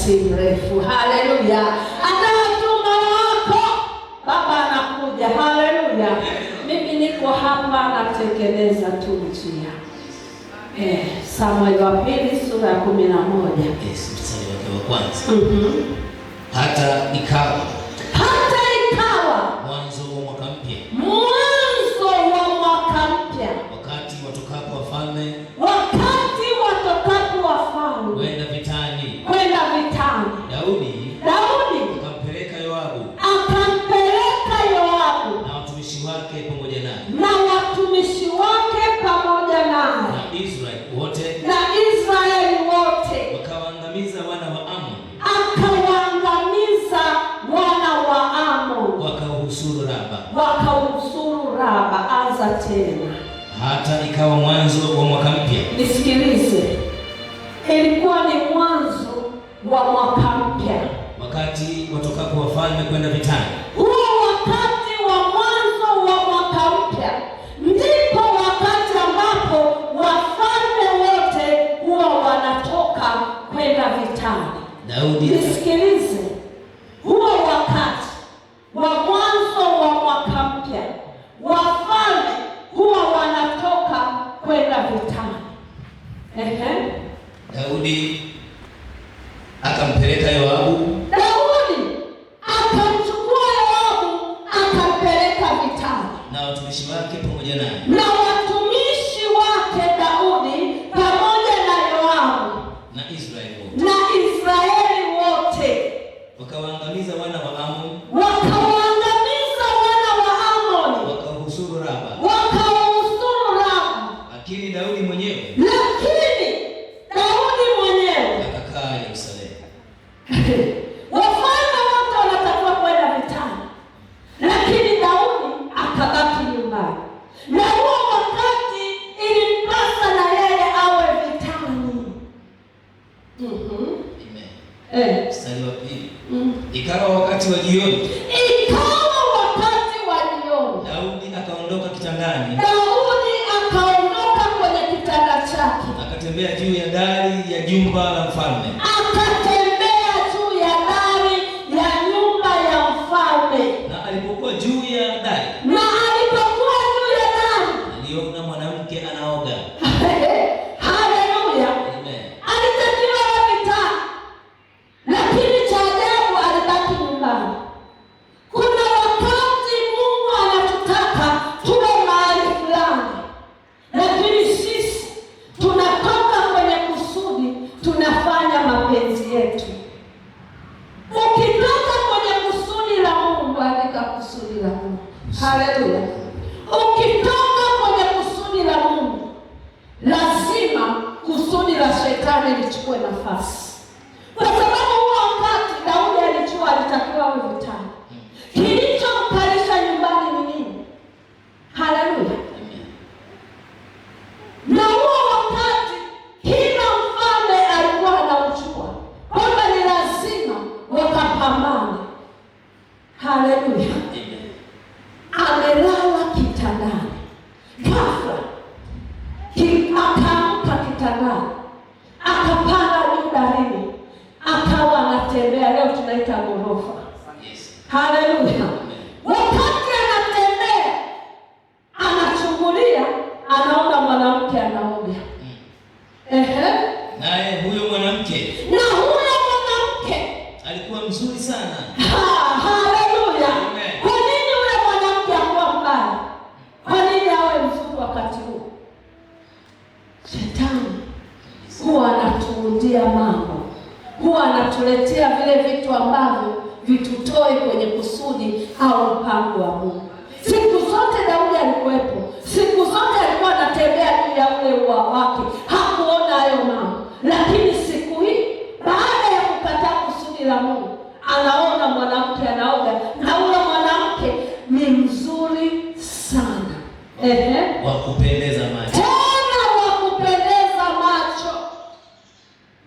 si mrefu. Haleluya. Anatuma wako Baba anakuja. Haleluya. Mimi niko hapa natekeleza tu njia. Samueli wa pili sura ya 11. Mstari wa kwanza. Hata ikawa mwanzo wa mwaka mpya. Wakati watokapo wafalme kwenda vitani. Daudi akampeleka Yoabu na watumishi wake pamoja naye. Na Israeli wote wakawaangamiza wana wa Amon. Wakauhusuru Raba. Anza tena. Hata ikawa mwanzo wa mwaka mpya. Nisikilize. Ilikuwa ni mwanzo wa mwaka mpya. Wakati watokapo wafalme kwenda vitani. Huo wakati wa mwanzo wa mwaka mpya ndipo wakati ambapo wafalme wote huwa wanatoka kwenda vitani. Daudi, nisikilize. Huo wakati wa mwanzo wa mwaka mpya wafalme huwa wanatoka kwenda vitani. Daudi akampeleka Yoabu. Daudi akamchukua Yoabu akampeleka vitani. Na watumishi wake pamoja naye. Na watumishi wake Daudi pamoja na Yoabu. Na Israeli wote. Wakawaangamiza wana wa Amon. Wakauhusuru Raba. Lakini Daudi mwenyewe akakaa Yerusalemu. Wafalme wote wanatakiwa kwenda vitani, lakini Daudi akabaki nyumbani. Na huo wakati ilimpasa na yeye awe vitani. Amen. Mstari wa pili. Ikawa wakati wa jioni. Daudi akaondoka kitandani. Kwenye kitanda chake. Akatembea juu ya dari ya jumba la mfalme. Na alipokuwa juu ya dari. Aliona mwanamke anaoga. Haleluya. Amen. Alitakiwa vitani, lakini cha ajabu alibaki nyumbani. Kuna wakati Mungu anatutaka tuwe mahali fulani, lakini sisi tunatoka kwenye kusudi, tunafanya mapenzi yetu. Ukitoka kwenye kusudi la Mungu, andika kusudi la Mungu. Haleluya. Ukitoka kwenye kusudi la Mungu, lazima kusudi la shetani lichukue nafasi. Kwa sababu huo wakati Daudi alijua alitakiwa awe vitani. Kilichomkalisha nyumbani ni nini? Haleluya. Na huo wakati kila mfalme alikuwa anaujua kwamba ni lazima wakapambane. Haleluya. Amelala kitandani. Ghafla akaamka kitandani, akapanda juu darini, akawa anatembea. Leo tunaita ghorofa. Haleluya. Wakati anatembea, anachungulia, anaona mwanamke anaoga. Naye huyo mwanamke alikuwa mzuri sana. Haleluya. Kwa nini yule mwanamke akuwa mbaya? Kwa nini awe mzuri wakati huu? Shetani huwa anatuundia mambo, huwa anatuletea vile vitu ambavyo vitutoe kwenye kusudi au mpango wa Mungu. Siku zote Daudi alikuwepo, siku zote alikuwa anatembea juu ya ule ua wake, hakuona hayo mambo. Lakini siku hii baada ya kukataa kusudi la Mungu, anaona mwanamke anaoga, na ule mwanamke ni mzuri sana. Wa kupendeza macho.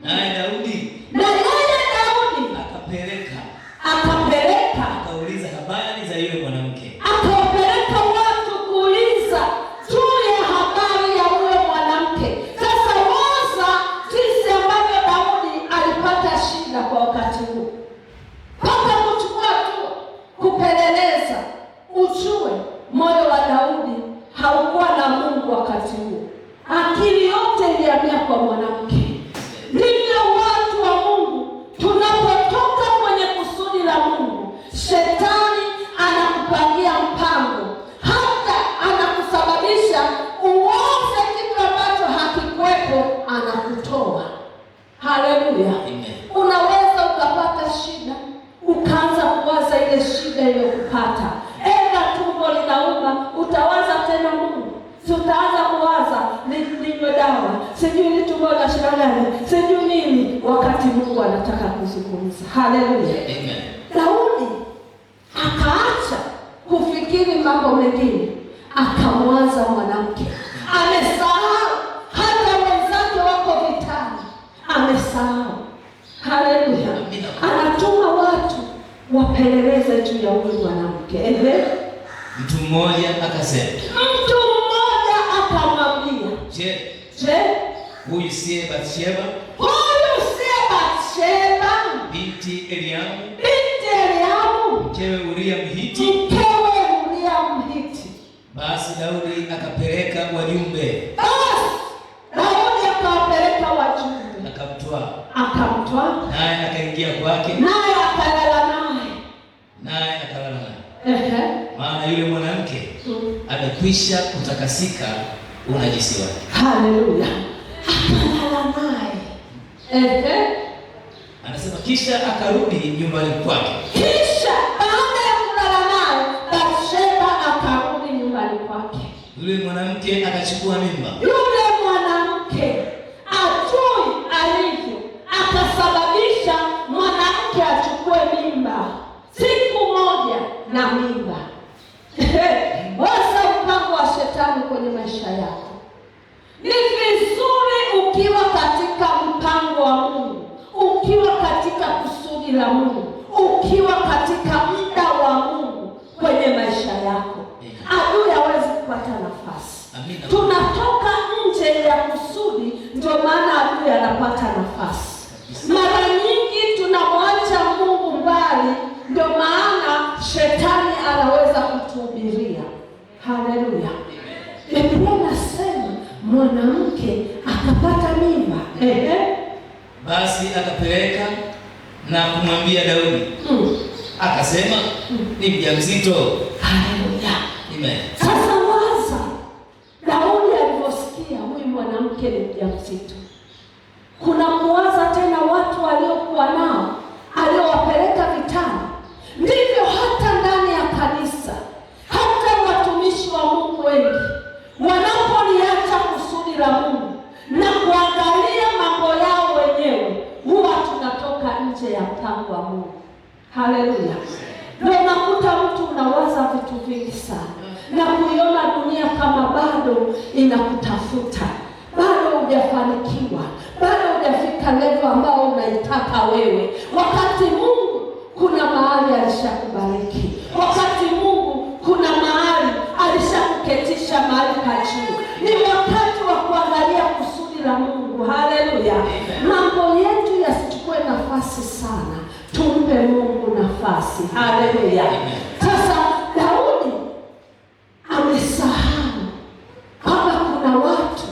Naye Daudi akapeleka akauliza habari za yule mwanamke. Akapeleka watu kuuliza juu ya habari ya yule mwanamke. Sasa waza jinsi ambavyo Daudi alipata shida kwa iliyokupata. Enda tumbo linauma, utawaza tena Mungu. Si utaanza kuwaza ninywe dawa, sijui ni tumbo la shida gani, sijui nini, wakati Mungu anataka kuzungumza. Haleluya. Amen. Daudi akaacha kufikiri mambo mengine, akamwaza mwanamke. Amesahau hata wenzake wako vitani, amesahau. Haleluya. Anatuma watu wapeleleze juu ya huyu mwanamke. Mtu mmoja akamwambia, je, huyu siye Bathsheba binti Eliamu mkewe Uria Mhiti? Basi Daudi akapeleka wajumbe, akamtwaa, naye akaingia kwake, naye akalala naye. Maana yule mwanamke amekwisha kutakasika unajisi wake. Haleluya. Akalala naye. Anasema kisha akarudi nyumbani kwake. Kisha baada ya kulala naye, Bathsheba akarudi nyumbani kwake. Yule mwanamke akachukua mimba. Yule mwanamke ajui alivyo, akasababisha mwanamke achukue mimba. Siku moja na mimba. Waza mpango wa shetani kwenye maisha yako. Ni vizuri ukiwa katika mpango wa Mungu, ukiwa katika kusudi la Mungu, ukiwa katika muda wa Mungu kwenye maisha yako, adui hawezi kupata nafasi. Tunatoka nje ya kusudi, ndio maana adui anapata nafasi. Mara nyingi tunamwacha Mungu mbali, ndio maana shetani anaweza kutuhubiria. Haleluya. Biblia inasema mwanamke akapata mimba. Basi akapeleka na kumwambia Daudi. Akasema ni mjamzito. Haleluya. Amen. Sasa waza, Daudi aliposikia huyu mwanamke ni mjamzito, kuna kuwaza tena watu waliokuwa nao aliowapeleka vitani. Ndivyo hata ndani ya kanisa, hata watumishi wa Mungu wengi wanapoliacha kusudi la Mungu na kuangalia mambo yao wenyewe, huwa tunatoka nje ya mpango wa Mungu. Haleluya. Ndio unakuta mtu unawaza vitu vingi sana na kuiona dunia kama bado inakutafuta, bado hujafanikiwa, bado hujafika level ambao unaitaka wewe, wakati Mungu kuna mahali alishakubariki, wakati Mungu kuna mahali alishakuketisha mahali pa juu. Ni wakati wa kuangalia kusudi la Mungu. Haleluya. Mambo yetu yasichukue nafasi sana, tumpe Mungu nafasi. Haleluya. Sasa Daudi amesahau kama kuna watu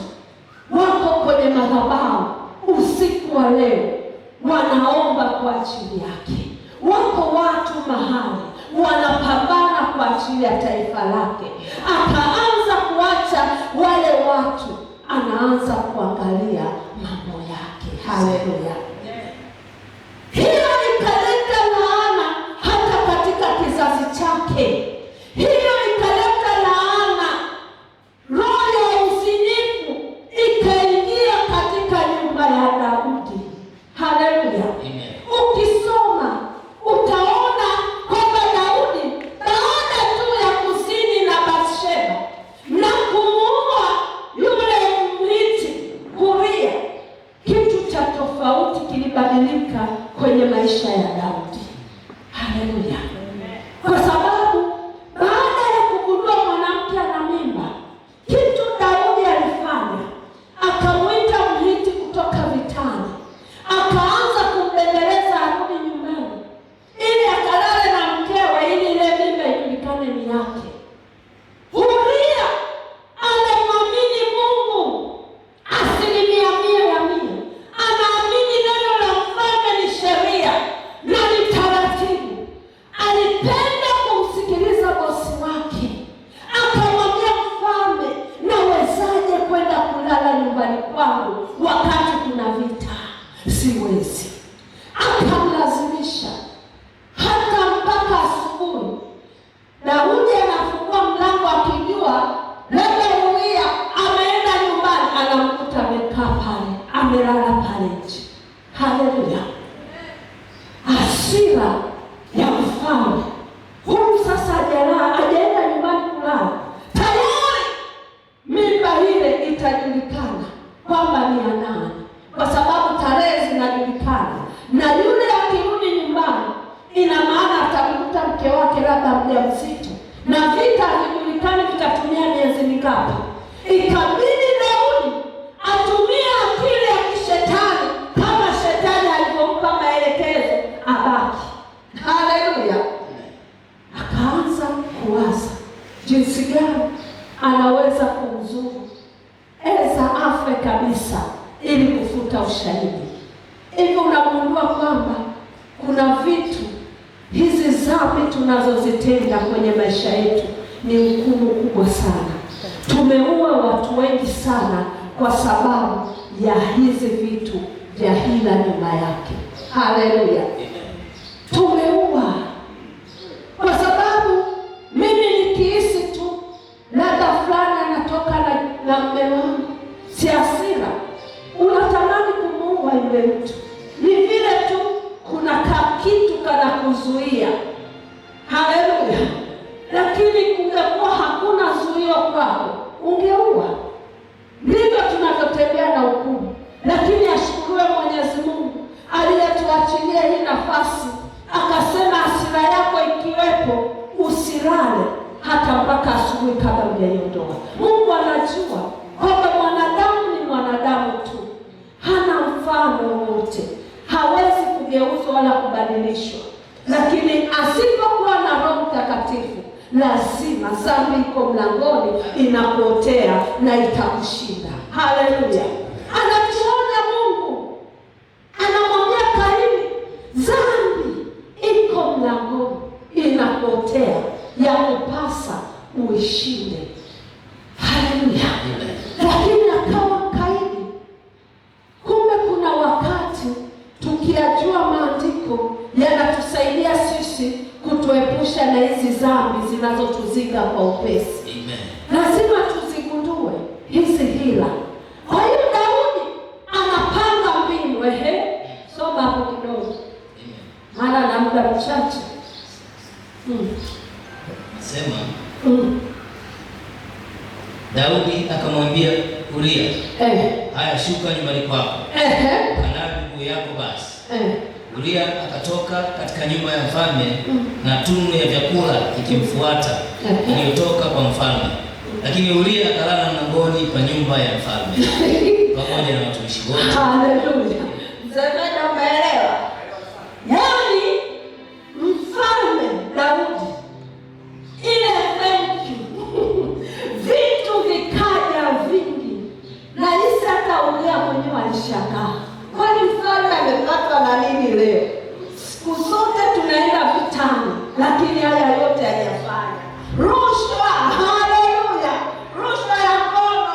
wako kwenye madhabahu usiku wa leo wanaomba kwa ajili yake. Wako watu mahali wanapambana kwa ajili ya taifa lake. Akaanza kuacha wale watu, anaanza kuangalia mambo yake. Haleluya. Hiyo ikaleta laana hata katika kizazi chake. Hiyo ikaleta laana, roho ya uzinifu ikaingia katika nyumba ya Daudi. Haleluya. Ukisoma utaona kwamba Daudi baada tu ya kuzini na Bathsheba na kumuua yule Mhiti Uria, kitu cha tofauti kilibadilika kwenye maisha ya Daudi. Haleluya. Kwa sababu baada ya kugundua mwanamke ana mimba, kitu Daudi alifanya, akamwita Mhiti kutoka vitani, akaanza kumbembeleza arudi nyumbani ili akalale na mkewe, ili ile mimba ijulikane ni yake. Uria anamwamini Mungu 100%. Anaamini neno la mfalme ni sheria na ni taratibu. Alipenda hasira ya mfalme. Huyu sasa hajaenda nyumbani kulala, tayari mimba ile itajulikana kwamba ni ya nani, kwa sababu tarehe zinajulikana. Na yule akirudi nyumbani, ina maana atamkuta mke wake labda mjamzito, na vita havijulikani vitatumia miezi mingapi. Ikabidi Daudi atumie akili ya kishetani kama shetani alivyompa maelekezo abaki. Haleluya! Akaanza kuwaza jinsi gani anaweza kumzuru Eza afe kabisa ili kufuta ushahidi. Hivyo unagundua kwamba kuna vitu, hizi dhambi tunazozitenda kwenye maisha yetu ni hukumu kubwa sana. Tumeua watu wengi sana kwa sababu ya hizi vitu vya hila nyuma yake. Haleluya! Tumeua kwa sababu mimi nikihisi tu labda fulani anatoka na mume wangu, si hasira, unatamani kumuua yule mtu. Ni vile tu kuna kitu kana kuzuia. Haleluya! Lakini kungekuwa hakuna zuio kwako, ungeua. Ndivyo tunavyotembea na hukumu. Lakini ashukuriwe Mwenyezi Mungu aliyetuachilia hii nafasi, akasema hasira yako ikiwepo usilale hata mpaka asubuhi kabla hujaiondoa. Mungu anajua kwamba mwanadamu ni mwanadamu tu, hana mfano wote, hawezi kugeuzwa wala kubadilishwa. Lakini asipokuwa na Roho Mtakatifu, lazima dhambi iko mlangoni, inakuotea na itakushinda. Haleluya! Anatuonya Mungu, anamwambia Kaini, dhambi iko mlangoni, inakuotea, yakupasa uishinde. Haleluya! Lakini akawa Kaini. Kumbe kuna wakati tukiyajua maandiko yanatusaidia sisi kutuepusha na hizi dhambi zinazotuzinga kwa upesi. Amen. Lazima tuzigundue hizi hila. Kwa hiyo Daudi anapanga mbinu. Soma hapo kidogo, maana na muda mchache. Sema Daudi akamwambia Uria, haya shuka nyumbani kwako, kana miguu yako basi. Uria akatoka katika nyumba ya mfalme na tunu ya vyakula ikimfuata iliyotoka kwa mfalme. Lakini Uria akalala mlangoni pa nyumba ya mfalme pamoja na watumishi wote. Haleluya! Msemaji, umeelewa? Yaani mfalme Daudi, ile vitu vikaja vingi, na hisi hata Uria mwenyewe alishangaa, kwani mfalme amepatwa na nini leo? Siku zote tunaenda vitani, lakini haya yote hajafanya. Rushwa! Haleluya! Rushwa ya ngono.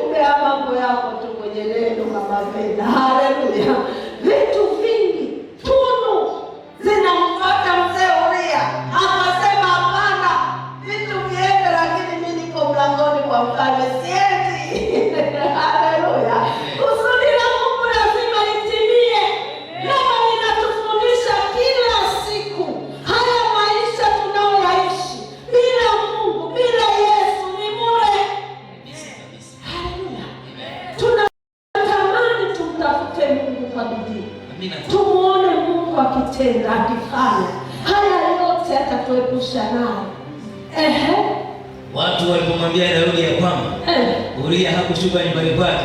Kumbe mambo yako tu kwenye neno, mama Penda. Haleluya! Vitu vingi, tunu zinamfuata mzee Uria. Akasema hapana, vitu viende, lakini mimi niko mlangoni kwa mfalme, siendi. Haleluya! Kusudi la Mungu lazima litimie. Neno linatufundisha kila siku, haya maisha tunayoyaishi bila Mungu, bila Yesu ni bure. Haleluya! Tunatamani tumtafute Mungu kwa bidii, tumuone Mungu akitenda, akifanya haya yote, atatuepusha nayo. Watu walipomwambia Daudi ya kwamba Uria hakushuka nyumbani kwake,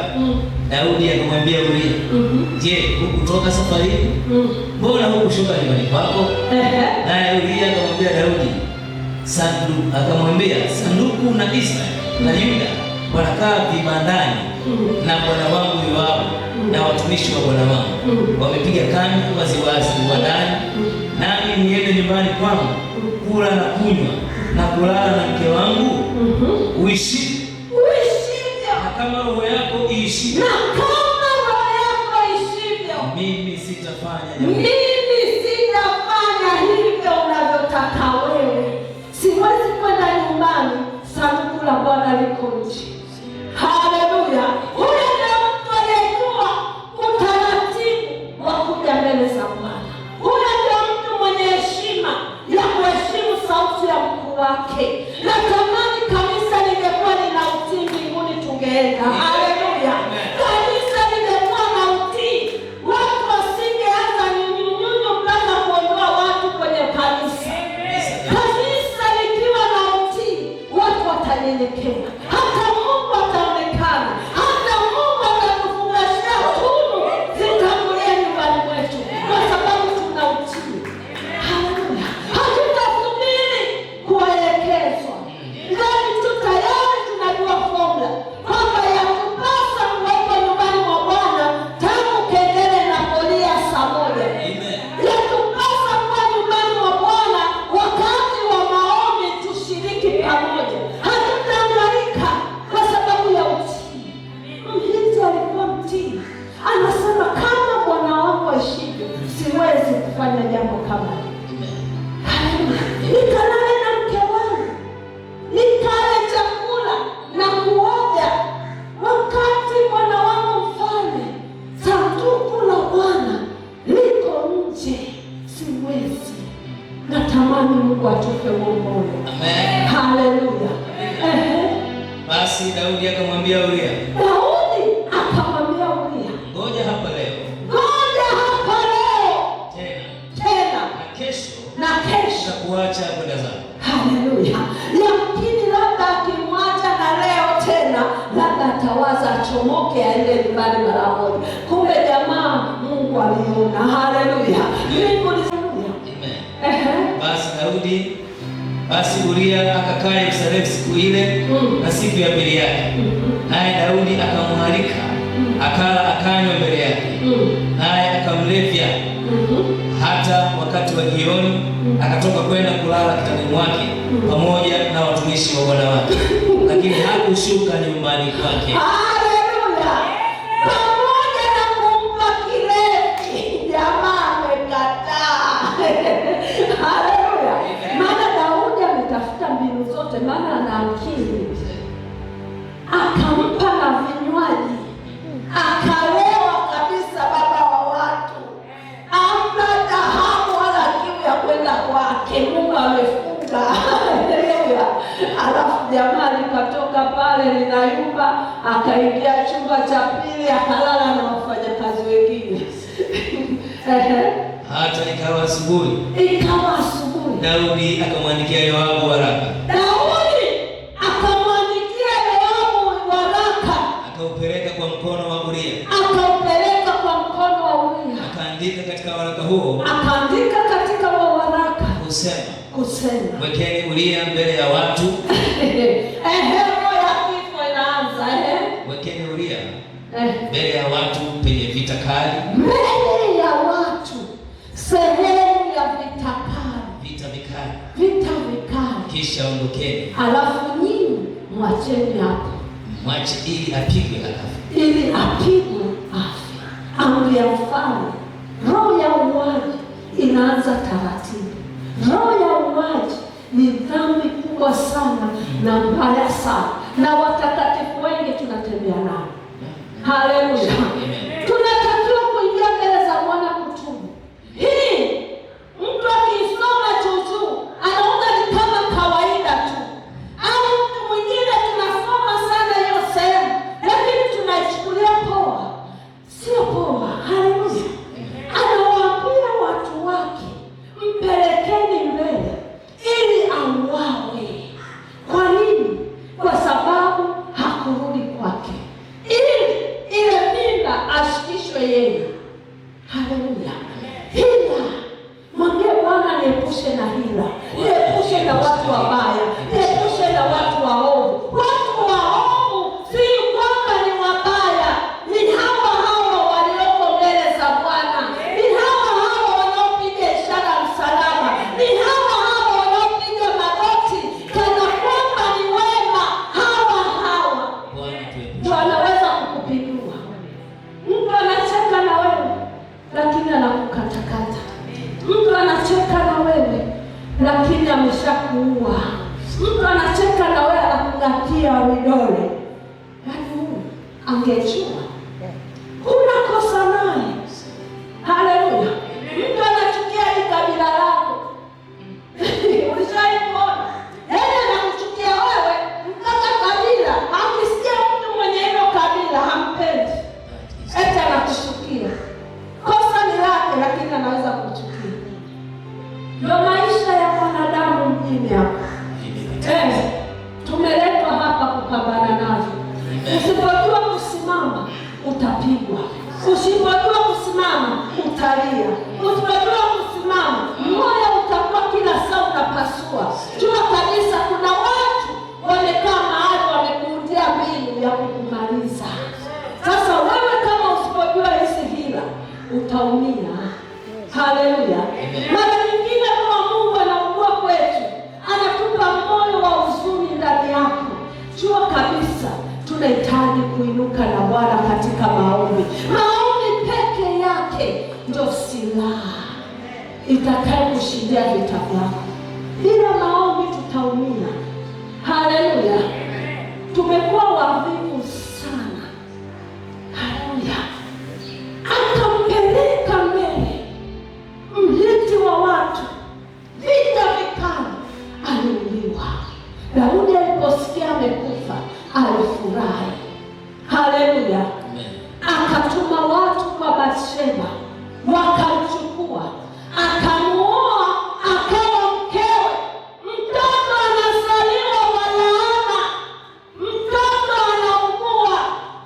Daudi akamwambia Uria, je, hukutoka safari? Mbona hukushuka nyumbani kwako? Naye Uria akamwambia Daudi, sanduku na Israeli na Yuda wanakaa vibandani na bwana wangu Yoabu na watumishi wa bwana wangu wamepiga kambi waziwazi uwandani, nami niende nyumbani kwangu kula na kunywa na kulala na mke wangu uishi na kama roho yako iishivyo, mimi sitafanya hivyo unavyotaka wewe. Siwezi kwenda nyumbani, sanduku la Bwana liko nje. Haleluya! Huyo ndio mtu aliyejua utaratibu wa kuja mbele za Bwana. wake. Natamani kanisa lingekuwa lina utii mbinguni, tungeenda. Haleluya! Kanisa lingekuwa na utii, watu wasingeanza nyunyunyu mpaka kuondoa watu kwenye kanisa. Kanisa likiwa na utii, watu watanyenyekea, hata Mungu ataonekana, hata Mungu atatufungashia tunu zitangulie nyumbani mwetu, kwa sababu tuna utii. Haleluya! Hatutasubiri kuelekezwa, ndani tu tayari tunajua formula kwamba yatupasa kuwepo nyumbani mwa Bwana tangu kengele inapolia saa moja. Yatupasa kuwa nyumbani mwa Bwana wakati wa maombi, tushiriki pamoja. Hatutahangaika kwa sababu ya utii. Mhiti alikuwa mtii, anasema kama Bwana wangu aishivyo, siwezi kufanya jambo kama hili. Nikalale na mke wangu, nikale chakula na kuoga wakati Bwana wangu mfalme, sanduku la Bwana liko nje, siwezi. Natamani Mungu atupe uongozi. Amen. Haleluya. Basi Daudi akamwambia Uria, ngoja hapa leo tena na kesho nitakuacha kwenda zako. Haleluya. Lakini labda akimwacha na leo tena, labda atawaza achomoke aende nyumbani mara moja. Kumbe jamaa Mungu aliona. Haleluya. Basi Uria akakaa Yerusalemu siku ile na siku ya pili yake. Naye Daudi akamwalika, akala akanywa mbele yake, naye akamlevya. Hata wakati wa jioni akatoka kwenda kulala kitandani mwake pamoja na watumishi wa bwana wake, lakini hakushuka nyumbani kwake. Haleluya. Pamoja na kumpa kilevi, jamaa amekataa. Haleluya. Maana Daudi ametafuta mbinu zote, maana ana akili. Akampa na vinywaji, akalewa kabisa, baba wa watu. Amna dhahabu wala kiu ya kwenda kwake, Mungu amefunga. Haleluya. Alafu jamaa likatoka pale linayumba, akaingia chumba cha pili, akalala na wafanyakazi wengine. Hata ikawa asubuhi, Daudi akamwandikia Yoabu waraka. Akaupeleka kwa mkono wa Uria. Akaandika katika waraka huo, kusema, wekeni Uria mbele ya watu. Wekeni Uria mbele ya watu penye vita kali. Mbele ya watu, sehemu ya vita kali. Vita vikali. Kisha ondokeni. Alafu nyinyi mwacheni hapo. Mwache ili apigwe akafe. Amri ya mfalme. Roho ya uwaji inaanza taratibu. Roho ya uwaji ni dhambi kubwa sana na mbaya sana, na watakatifu wengi tunatembea nayo. Haleluya. Tunatakiwa kuingia mbele za Bwana kutubu. Hii mtu akisoma juujuu anaona ni kama kawaida tu, au mtu mwingine tunasoma sana hiyo sehemu, lakini tunaichukulia poa. Sio poa. Haleluya. Anawaambia watu wake, mpelekeni mbele ili auawe. Kwa nini? Kwa sababu hakurudi kwake, ili ile mimba ashikishwe yeye. Haleluya. Hila, mwambie Bwana, niepushe na hila, niepushe na watu wabaya, niepushe na watu waovu. Watu waovu si kwamba ni wabaya, ni hawa walioko mbele za Bwana, ni hawa wanaopiga ishara msalaba, ni hawa wanaopiga magoti kana kwamba ni wema. Hawa ndio wanaweza kukupindua. Mtu anacheka na wewe lakini anakukatakata. Mtu anacheka na wewe lakini ameshakuua. Mtu anacheka na wewe anakugatia vidole. Yaani huyu angejua huna kosa naye. Haleluya. Mtu anachukia hii kabila lako. Ulishawahi kuona? hapa. Tumeletwa hapa kupambana nazo. Usipojua kusimama utapigwa. Usipojua kusimama utalia. Usipojua kusimama moyo utakuwa kila saa unapasua. Jua kabisa kuna watu wamekaa mahali wamekuundia mbinu ya kukumaliza. Sasa wewe kama usipojua hizi hila utaumia. Haleluya. Mara nyingine kama Mungu anaugua kwetu, anatupa moyo wa huzuni ndani yako. Jua kabisa tunahitaji kuinuka na Bwana katika maombi. Maombi peke yake ndio silaha itakayo kushindia vita vyako. Bila maombi tutaumia. Haleluya. Tumekuwa wavivu sana. Haleluya. Akampeleka mbele mliti wa watu, vita vikali, aliuliwa. Daudi aliposikia amekufa alifurahi. Haleluya. Akatuma watu kwa Bathsheba, wakamchukua, akamuoa, akawa mkewe. Mtoto anazaliwa wa laana, mtoto anaugua.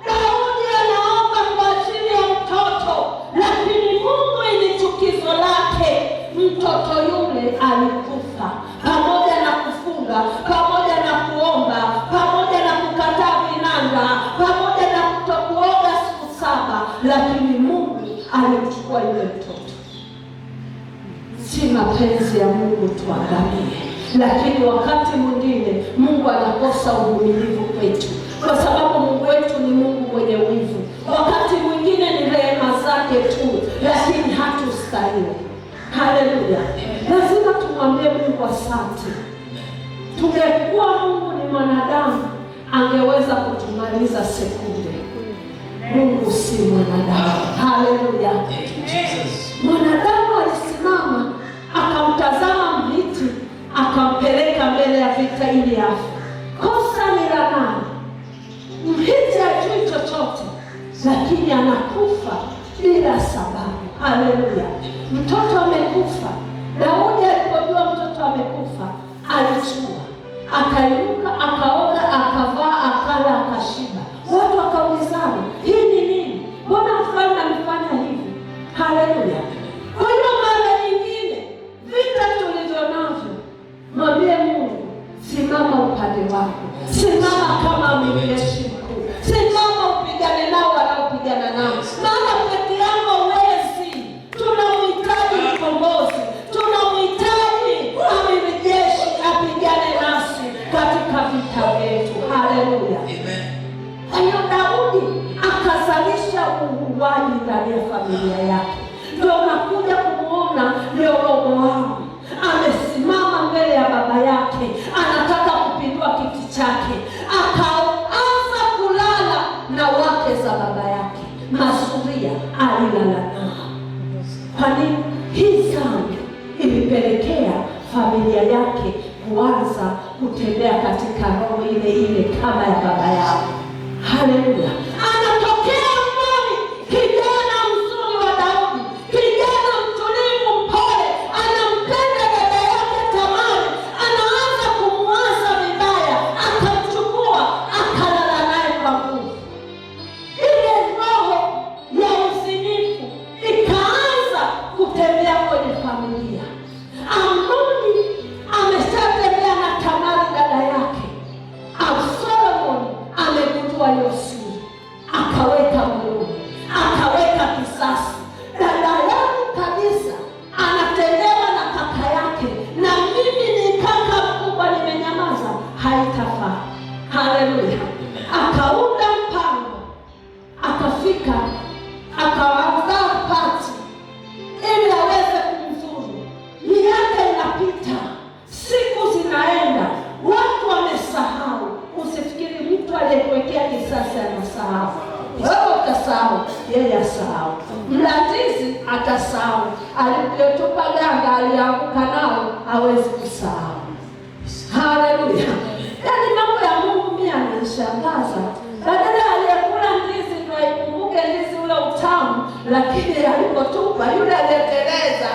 Daudi anaomba kwa ajili ya mtoto, lakini Mungu ni chukizo lake. Mtoto yule alikufa, pamoja na kufunga, pamoja na kuomba, pamoja na kukataa vinanda, pamoja na kutokuoga siku 7, lakini Mungu alimchukua yule mtoto. Si mapenzi ya Mungu tuangamie, lakini wakati mwingine Mungu anakosa uvumilivu kwetu, kwa sababu Mungu wetu ni Mungu mwenye wivu. Wakati mwingine ni rehema zake tu, lakini hatustahili. Haleluya. Lazima tumwambie Mungu asante. Tungekuwa Mungu ni mwanadamu, angeweza kutumaliza sekunde. Mungu si mwanadamu. Haleluya. Mwanadamu alisimama, akamtazama mliti, akampeleka mbele ya vita ili afe. Kosa ni la nani? Mliti hajui chochote, lakini anakufa bila sababu. Haleluya. Mtoto amekufa. Daudi alipojua mtoto amekufa, alichua, akainuka, akaoga, akavaa, akala, akashiba. Watu wakaulizana, hii ni nini? Mbona mfalme amefanya hivi? Haleluya. Kwa hiyo mara nyingine vita tulivyo navyo, mwambie Mungu, simama upande wako. Simama kama amiri jeshi mkuu. Simama upigane nao wanaopigana nao. Maana peke yako huwezi. Tunamhitaji mkombozi. Tunamhitaji amiri jeshi apigane nasi katika vita vyetu. Haleluya. Kwa hiyo Daudi akazalisha uuaji ndani ya familia yake. Ndio unakuja kumuona Rehoboamu amesimama mbele ya baba yake, anataka kupindua kiti chake, akaanza kulala na wake za baba yake. Masuria alilala nao. Kwa nini? Hii dhambi ilipelekea familia yake kuanza kutembea katika roho ile ile kama ya baba yao. Haleluya. Anatokea mbali kijana mzuri wa Daudi, kijana mtulivu, mpole, anampenda dada yake Tamari, anaanza kumwaza vibaya, akamchukua, akalala naye kwa nguvu. Ile roho ya uzinifu ikaanza kutembea kwenye familia. Amnoni ameshatembea na Tamari dada yake. Solomon amegundua hiyo siri, akaweka moyoni, akaweka kisasi. Dada yangu kabisa anatendewa na kaka yake, na mimi ni kaka mkubwa, nimenyamaza, haitafaa. Haleluya. Akaunda mpango, akafika, akaanza pati ili aweze kumzuru. Miaka inapita, siku zinaenda, watu wamesahau. Usifikiri mtu aliyekuwekea kisasi anasahau. Wewe utasahau, yeye asahau. Mlandizi atasahau. Alipotupa ganga alianguka nao, hawezi kusahau. Haleluya. Yaani mambo ya Mungu mimi ananishangaza. Badala aliyekula ndizi ndio aikumbuke ndizi ule utamu, lakini alipotupa yule aliyeteleza.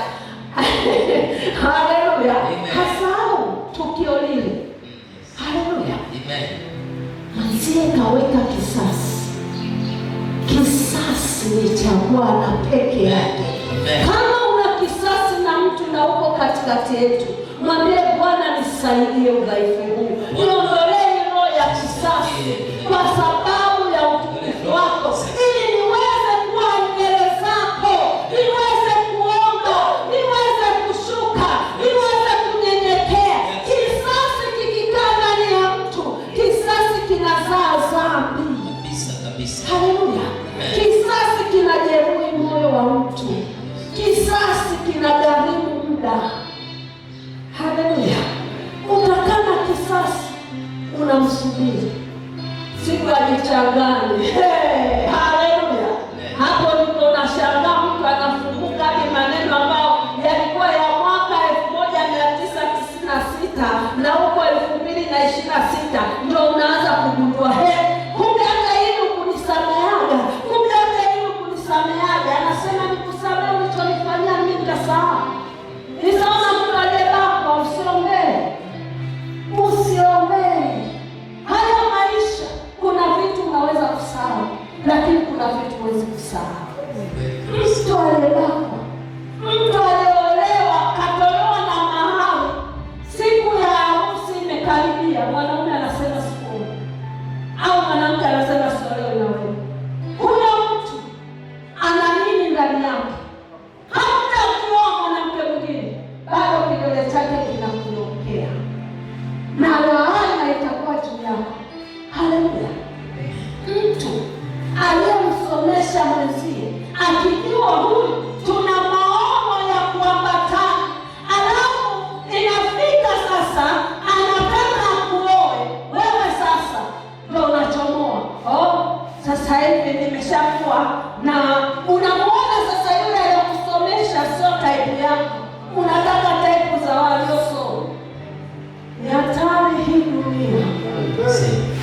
Haleluya. Hasahau. Tukio asiye kaweka kisasi. Kisasi ni cha Bwana peke yake. Kama una kisasi na mtu na uko katikati yetu, mwambie Bwana, nisaidie udhaifu huu, niondolee roho ya kisasi kwa sababu ya utukufu wako, ili niweze kuwa mbele zako, niweze kuomba, niweze kushuka, niweze kunyenyekea. Kisasi kikikaa ndani ya mtu, kisasi kinazaa dhambi. Haleluya. Kisasi kinajeruhi moyo wa mtu. Kisasi kinagharimu muda. Haleluya. Utakana kisasi, unamsubiri siku ajichanganye. Haleluya. Hapo ndipo unashangaa mtu anafunguka hadi maneno ambayo yalikuwa ya mwaka 1996 na huko 2026 ndio unaanza kugundua, kumbe hata hilo kunisameaga, kumbe hata hilo kunisameaga. Anasema nikusamehe ulichonifanyia mimi, nitasahau. Nisaona mtu aliyebakwa, usiombee. Haya maisha, kuna vitu unaweza kusahau, lakini kuna vitu huwezi kusahau. Mtu aliyebakwa, mtu aliyeolewa, katolewa na mahali, siku ya harusi imekaribia, mwanaume anasema sikuoa, au mwanamke anasema siolewe na wewe. Huyo mtu ana nini ndani yake? Hata ukioa mwanamke mwingine, bado kidole chake kinakuondokea na laana itakuwa juu yako. Haleluya. Mtu aliyemsomesha mwenzie akijua huyu tuna maono ya kuambatana, alafu inafika sasa anataka kuoe, wewe sasa ndio unachomoa. Sasa hivi nimeshakuwa na unamuona sasa yule aliyekusomesha sio type yako, unataka type za waliosoma. Ni hatari hii dunia.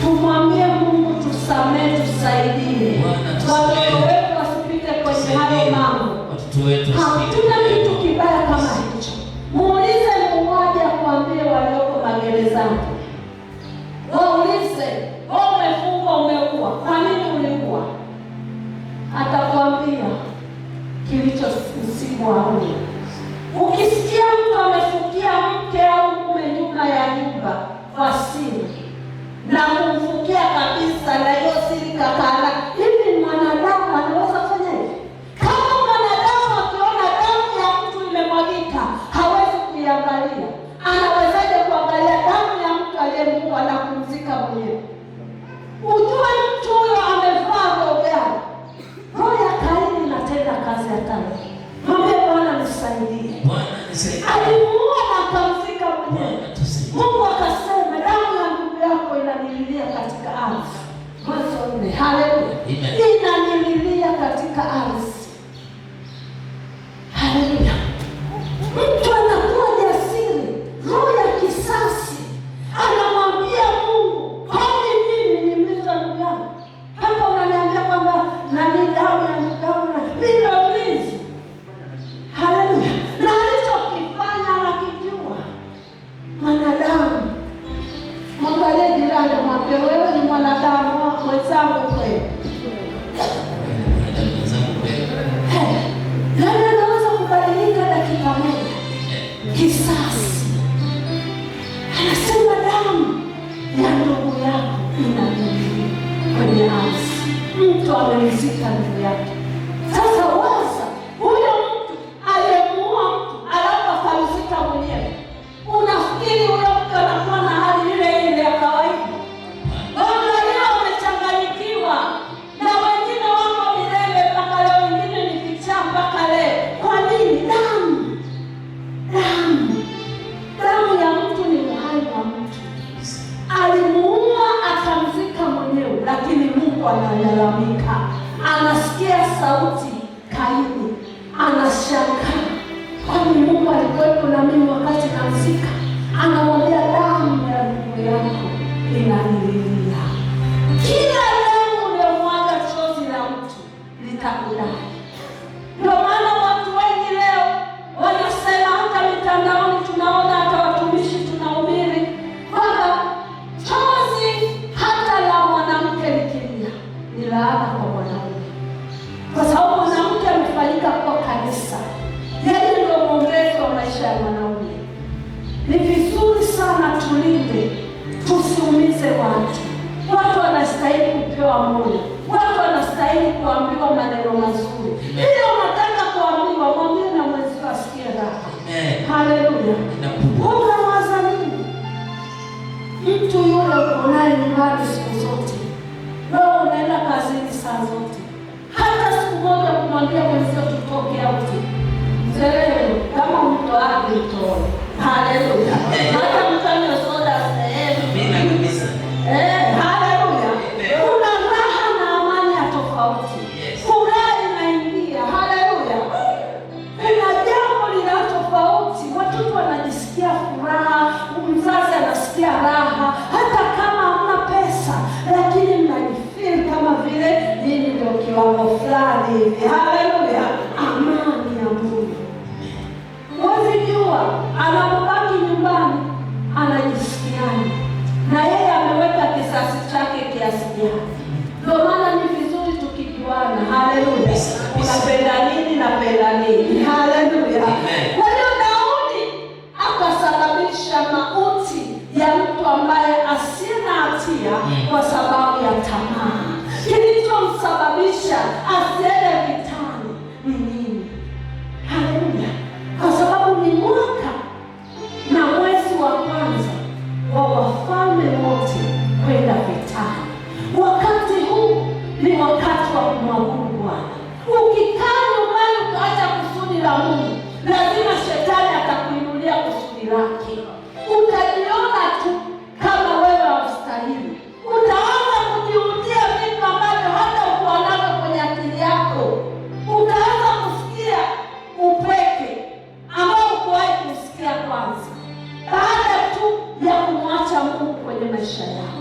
Tumwambie Mungu tusamehe, tusaidie watoto wetu wasipite kwenye hayo mambo. Hakuna kitu kibaya kama hicho. Muulize mmoja akwambie walioko magerezani. Waulize, wewe umefungwa, umeua, kwa nini uliua? Atakwambia kilichomsibu huyo. Ukisikia mtu amefukia mke au mume nyuma ya nyumba kwa siri na kumfukia kabisa, na hiyo siri kakala, hivi mwanadamu anaweza kufanya hivi? Kama mwanadamu akiona damu ya mtu imemwagika hawezi kuiangalia, anawezaje kuangalia damu ya mtu aliyemuua na kumzika mwenyewe? Ujue mtu huyo amevaa roho gani? Roho ya Kaini inatenda kazi hatari. Mwambie Bwana nisaidie. Alimuua na akamzika mwenyewe. Mungu akasema damu ya ndugu yako inanililia katika ardhi. Mwanzo 4. Haleluya. Inanililia katika ardhi. Haleluya. Mtu anakuwa jasiri, roho ya kisasi, anamwambia Mungu, kwani mimi nimeza ndugu yangu? Hapa unaniambia kwamba nani damu ya ndugu yangu na bila ulinzi. Haleluya. Na alichokifanya anakijua. Mwanadamu. Mwangalie jirani, mwambie wewe ni mwanadamu mwenzangu kweli. Nani anaweza kubadilika dakika moja? Kisasi. Anasema damu ya ndugu yako inanililia kwenye ardhi. Mtu amemzika ndugu yake. Sasa waza, huyo mtu aliyemuua mtu alafu akamzika mwenyewe, unafikiri huyo mtu anakuwa na hali ile ile ya kawaida? Wangalia wamechanganyikiwa, na wengine wako milele mpaka leo, wengine ni vichaa mpaka leo. Kwa nini? Damu ya mtu ni uhai wa mtu. Alimuua akamzika mwenyewe, lakini Mungu analalamika, anasikia sauti Kaini, anashangaa, kwani Mungu alikuwepo na mimi wakati namzika? Anamwambia damu ya ndugu yako inanililia. Kila damu uliyomwaga chozi la mtu litakudai. Ndio maana watu wengi leo wanasema, hata mitandaoni tunaona, hata watumishi tunahubiri kwamba chozi hata la mwanamke maisha ya mwanaume. Ni vizuri sana tulinde, tusiumize watu. Watu wanastahili kupewa moyo, watu wanastahili kuambiwa maneno mazuri. Ile unataka kuambiwa, mwambie na mwenzio asikie raha. Haleluya. Unawaza nini? Mtu yule uko naye nyumbani siku zote, wewe unaenda kazini saa zote, hata siku moja kumwambia mwenzio tutoke out. Leo kama mtu wake mtoe. Haleluya. Hata mtanywe soda sehemu. Amina kabisa. Haleluya. Kuna raha na amani ya tofauti. Furaha inaingia. Haleluya. Kuna jambo lina tofauti. Watoto wanajisikia furaha, mzazi anasikia raha, hata kama hamna pesa, lakini mnajifeel kama vile nini ndio kiwango fulani hivi. Haleluya. Amani ya Mungu. Jua anapobaki nyumbani anajisikiani, na yeye ameweka kisasi chake kiasi gani. Ndio maana ni vizuri tukijuana. Haleluya. Unapenda nini? Napenda nini? Haleluya. Kwa hiyo Daudi akasababisha mauti ya mtu ambaye asiye na hatia kwa sababu ya tamaa. Kilichomsababisha asiende vitani ni nini? Haleluya. Kwa sababu ni mwaka na mwezi wa kwanza wa wafalme wote kwenda vitani. Wakati huu ni wakati wa kumwabudu Bwana. Ukikaa nyumbani ukaacha kusudi la Mungu, lazima shetani atakuinulia kusudi lake. Utajiona tu kama wewe haustahili. Utaanza kujirudia vitu ambavyo hata ukuwa navyo kwenye akili yako. Utaanza kusikia upweke ambao ukuwahi kusikia kwanza, baada tu ya kumwacha Mungu kwenye maisha yako.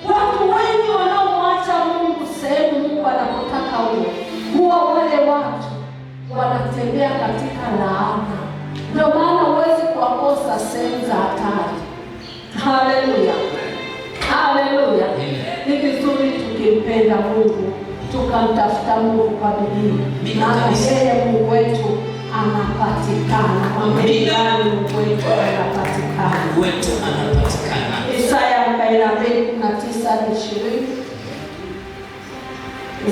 Watu wengi wanaomwacha Mungu sehemu Mungu anapotaka huwa wale watu wanatembea katika laana. Ndio maana huwezi kuwakosa sehemu za hatari. Haleluya. Haleluya. Ni vizuri tukimpenda Mungu, tukamtafuta Mungu kwa bidii, maana yeye Mungu wetu anapatikana. Amina. Mungu wetu anapatikana. Mungu wetu anapatikana. Isaya 42:19-20.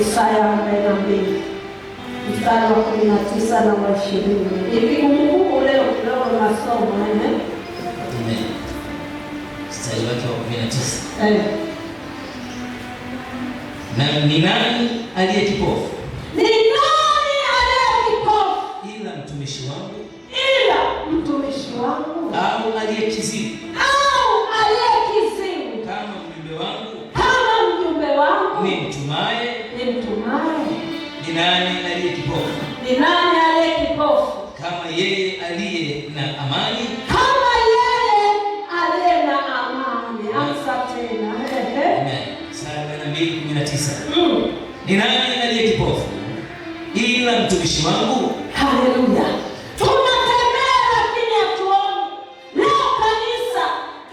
Isaya 42 mstari wa 19 na wa 20. Hivi Mungu leo masomo Amen. Mstari wake wa 19. Na ni nani aliye kipofu? Ni nani aliye kipofu? Ila mtumishi wangu. Ila mtumishi wangu. Au aliye kiziwi. Au aliye kiziwi. Kama mjumbe wangu. Kama mjumbe wangu. Ni mtumaye. Ni mtumaye. Ni nani aliye kipofu? Ni nani aliye kipofu? Kama yeye aliye na amani. Kama yeye aliye na amani. Anza tena. Amen. Isaya 42:19. Ni nani aliye kipofu? Ila mtumishi wangu. Haleluya. Tunatembea lakini hatuoni. Leo kanisa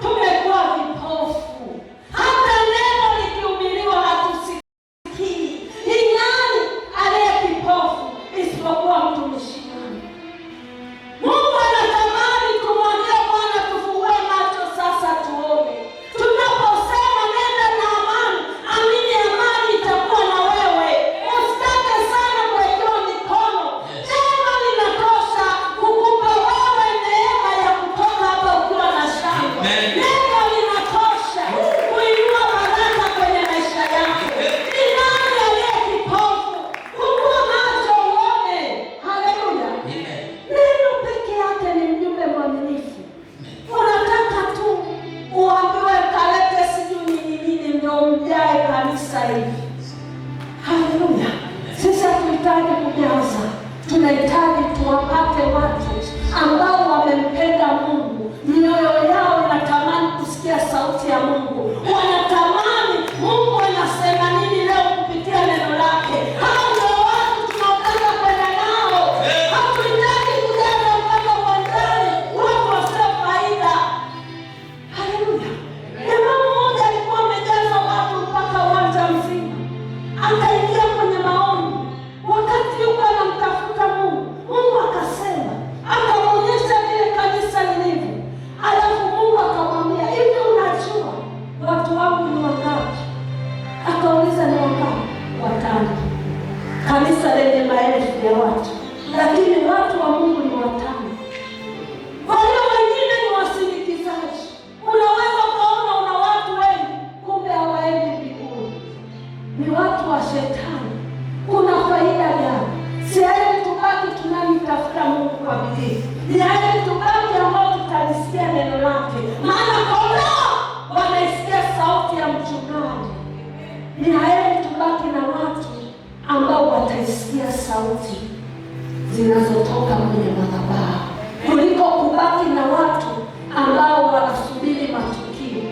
tumekuwa vipofu. Hata neno likihubiriwa hatusikii. Ni nani aliye kipofu isipokuwa mtumishi wangu? Mungu anatamani tumwambie Bwana tufungue macho sasa tuone. Tunaposema nenda na amani, amini amani itakuwa na wewe. Usitake sana kuwekewa mikono. Neema linatosha kukupa wewe neema ya kutoka hapa ukiwa na shangwe. Neema linatosha kuinua baraka kwenye maisha yako. Ni nani aliye kipofu? Fungua macho uone. Haleluya. Neno peke yake ni mjumbe mwaminifu. Unataka tu uambiwe kalete sijui nini ndio mjae kanisa hivi. Haleluya. Sisi hatuhitaji kujaza, tunahitaji tuwapate watu ambao wamempenda Mungu, mioyo yao inatamani kusikia sauti ya Mungu, wanatamani Mungu anasema nini leo kupitia neno lake. Hao ndio watu tunaotaka kwenda nao. Hatuhitaji kujaza mpaka uwanjani watu wasio faida. Haleluya. Jamaa mmoja alikuwa amejaza watu mpaka uwanja mzima, akaingia kwenye maombi. Wakati yuko anamtafuta Mungu, Mungu akasema, akamwonyesha vile kulisikia neno lake, maana kondoo wanaisikia sauti ya mchungaji. Ni heri tubaki na watu ambao wataisikia sauti zinazotoka kwenye madhabahu kuliko kubaki na watu ambao wanasubiri matukio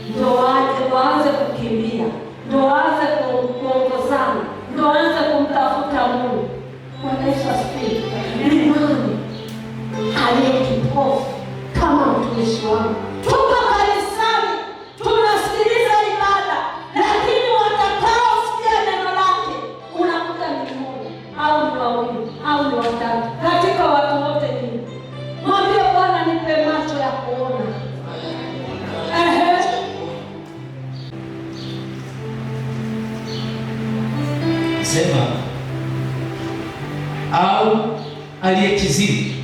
ndio waanze kukimbia, ndio waanze kuongozana, ndio waanze kumtafuta Mungu. Bwana Yesu asifiwe. Ni nani aliye kipofu kama mtumishi wangu? Tuko kanisani tunasikiliza ibada, lakini watakaosikia neno lake unakuta ni mmoja au ni wawili au ni watatu katika watu wote. Ni mwambie Bwana, nipe macho ya kuona. Sema au aliyekiziwi,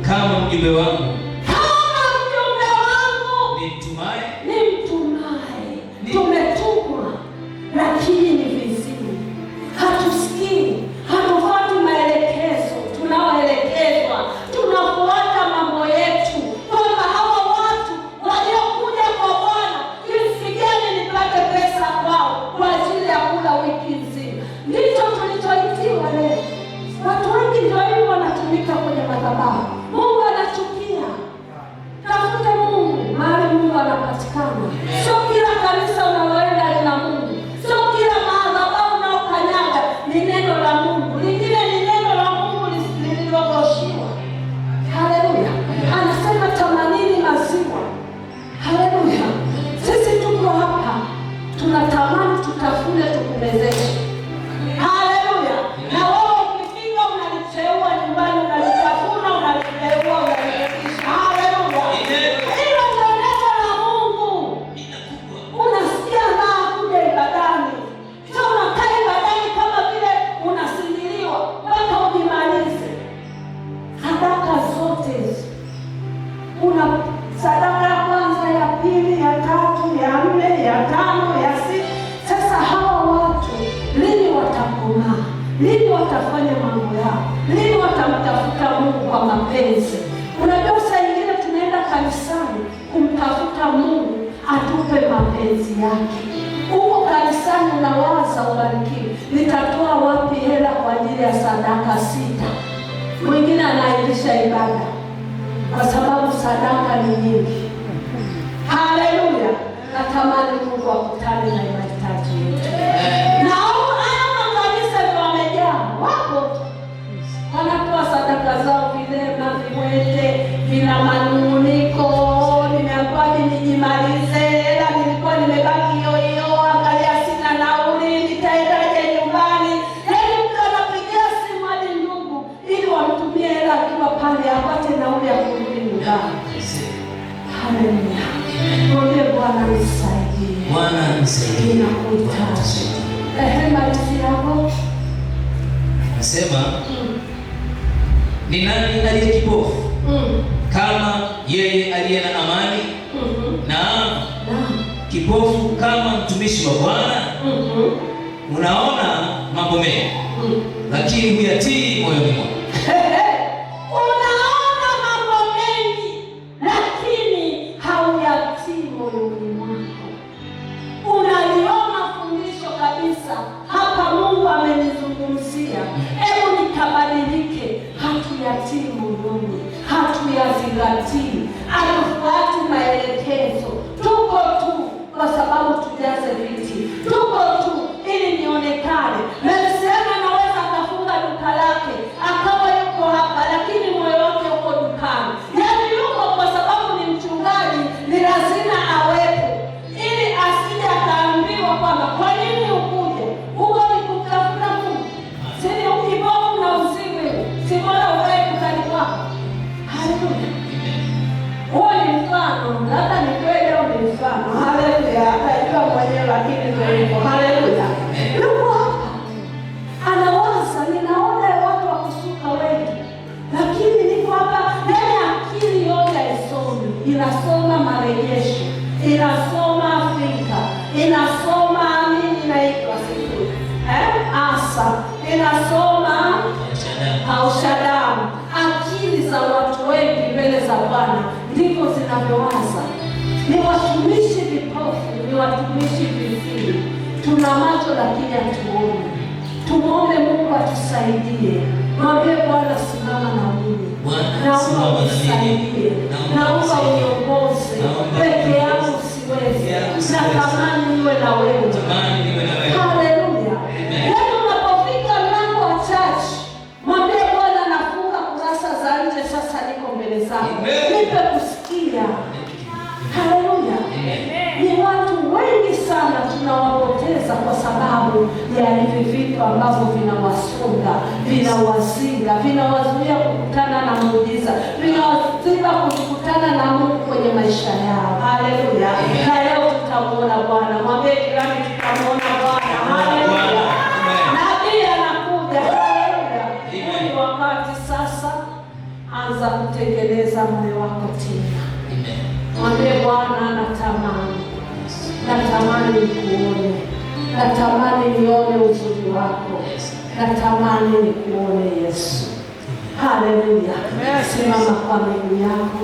kama mjumbe wangu, nimtumaye. Tumetumwa lakini ni viziwi, hatusikii, hatufuati maelekezo. Tunaoelekezwa tunafuata mambo yetu, kwamba hawa watu waliokuja kwa Bwana, jinsi gani nipate pesa kwao kwa ajili ya kula wiki nzima. Ndicho tulichoitiwa leo. Watu wengi ndio hivyo wanatumika kwenye madhabahu. Mungu anachukia. Tafuta Mungu mahali Mungu anapatikana. Sio kila kanisa unaloenda lina Mungu. Sio kila madhabahu unaokanyaga ni neno la Mungu. Lingine ni neno la Mungu lililogoshiwa. Haleluya. Anasema tamanini maziwa. Haleluya. Sisi tuko hapa tunatamani tutafune tukumezeshe. Haleluya. Na wao ukifika unaliteua nyumbani, unalitafuna, unaliteua, unalirekisha. Haleluya. Hilo ndio neno la Mungu. Unasikia raha kuja ibadani. Sio unakaa ibadani kama vile unasindiliwa mpaka ujimalize. Sadaka zote hizi, una sadaka ya kwanza, ya pili, ya tatu, ya nne, ya tano, ya sita. Sasa hawa watu lini watakomaa? Lini watafanya mambo yao? Lini watamtafuta Mungu kwa mapenzi? Unajua, saa nyingine tunaenda kanisani kumtafuta Mungu atupe mapenzi yake. Huko kanisani unawaza ubarikiwe, nitatoa wapi hela kwa ajili ya sadaka 6? Mwingine anailisha ibada kwa sababu sadaka ni nyingi. Haleluya. Natamani Mungu akutane na mahitaji yetu. Na haya makanisa ndio wamejaa, wako wanatoa sadaka zao, vilema, viwete, vina manunguniko. Nimeambiwa nijimalize, hela nilikuwa nimebaki hiyo, angalia sina nauli, nitaendaje nyumbani? Yaani mtu anapigia simu hadi ndugu ili wamtumie hela akiwa pale apate nauli ya kurudi nyumbani. Haleluya. Mwambie Bwana nisaidie. Bwana nisaidie. Ninakuhitaji. Malizi yako. Nasema ni nani aliye kipofu kama yeye aliye na amani? Na kipofu kama mtumishi wa Bwana? Unaona mambo mengi lakini huyatii moyoni mwako. Unaona mambo mengi lakini hauyatii moyoni mwako. Unaliona fundisho kabisa, hapa Mungu amenizungumzia, hebu nikabadilike. Hatuyatii moyoni, hatuyazingatii, hatufuati maelekezo. Tuko tu kwa sababu tujaze viti, tuko tu ili nionekane. Msema anaweza akafunga duka lake akawa yuko hapa, lakini moyo wake uko dukani. Yaani yuko kwa sababu ni mchungaji, ni lazima awepo ili asije akaambiwa kwamba kwa nini ukuje huko ni kutafuta Mungu. Sisi ukibovu na usiwe, si bora ukae dukani kwako. Haleluya. Huo ni mfano, labda ni kweli au ni mfano. Haleluya. Atajua mwenyewe lakini ndio hivyo. Haleluya. Yuko hapa anawaza, ninaona watu wakisuka wengi, lakini niko hapa ndani, akili yote haisomi. Inasoma marejesho, inasoma Afrika, inasoma nini inaitwa siku asa, inasoma Aushadamu. Akili za watu wengi mbele za Bwana ndivyo zinavyowaza. Ni watumishi vipofu, ni watumishi viziwi. Tuna macho lakini hatuoni. Tumuombe Mungu atusaidie. Mwambie Bwana, simama na mimi. Naomba unisaidie. Naomba uniongoze. Peke yangu siwezi. Natamani niwe na wewe. Haleluya. Leo unapofika mlango wa church, mwambie Bwana, nafunga kurasa za nje, sasa niko mbele zako. Nipe kusikia. Haleluya. Ni watu wengi sana tunawapoteza kwa sababu ya hivi vitu ambavyo vinawasunga, vinawazinga, vinawazuia kukutana na muujiza, vinawazinga kukutana na Mungu kwenye maisha yao. Haleluya. Na leo tutamuona Bwana. Mwambie jirani, tutamuona Bwana. Haleluya. Nabii anakuja. Haleluya. Ni wakati sasa, anza kutengeneza moyo wako tena. Mwambie Bwana, natamani nikuone. Natamani nione uzuri wako. Natamani nikuone Yesu. Haleluya. Simama kwa miguu yako.